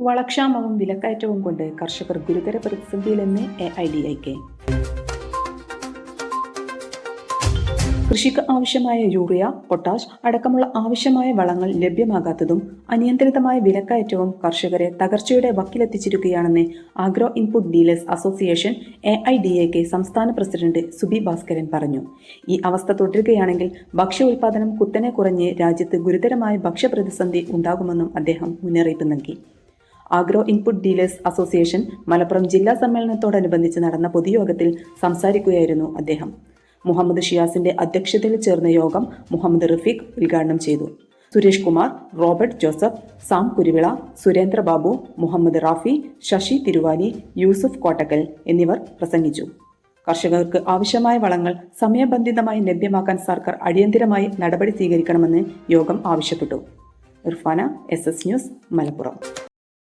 വളക്ഷാമവും വിലക്കയറ്റവും കൊണ്ട് കർഷകർ ഗുരുതര പ്രതിസന്ധിയിലെന്ന് AIDIK. കൃഷിക്ക് ആവശ്യമായ യൂറിയ, പൊട്ടാഷ് അടക്കമുള്ള ആവശ്യമായ വളങ്ങൾ ലഭ്യമാകാത്തതും അനിയന്ത്രിതമായ വിലക്കയറ്റവും കർഷകരെ തകർച്ചയുടെ വക്കിലെത്തിച്ചിരിക്കുകയാണെന്ന് agro input dealers association AIDIK സംസ്ഥാന പ്രസിഡന്റ് സുബി ഭാസ്കരൻ പറഞ്ഞു. ഈ അവസ്ഥ തുടരുകയാണെങ്കിൽ ഭക്ഷ്യ ഉൽപാദനം കുത്തനെ കുറഞ്ഞ് രാജ്യത്ത് ഗുരുതരമായ ഭക്ഷ്യപ്രതിസന്ധി ഉണ്ടാകുമെന്നും അദ്ദേഹം മുന്നറിയിപ്പ് നൽകി. Agro input dealers association Malappuram ജില്ലാ സമ്മേളനത്തോടനുബന്ധിച്ച് നടന്ന പൊതുയോഗത്തിൽ സംസാരിക്കുകയായിരുന്നു അദ്ദേഹം. മുഹമ്മദ് ഷിയാസിന്റെ അധ്യക്ഷതയിൽ ചേർന്ന യോഗം മുഹമ്മദ് റഫീഖ് ഉദ്ഘാടനം ചെയ്തു. Suresh Kumar, Robert Joseph, Sam Kuruvila, Surendra Babu, Muhammad Rafi, Sasi Thiruvali, Yusuf Kottakkal എന്നിവർ പ്രസംഗിച്ചു. കർഷകർക്ക് ആവശ്യമായ വളങ്ങൾ സമയബന്ധിതമായി ലഭ്യമാക്കാൻ സർക്കാർ അടിയന്തരമായി നടപടി സ്വീകരിക്കണമെന്ന് യോഗം ആവശ്യപ്പെട്ടു. Irfana, SS news, Malappuram.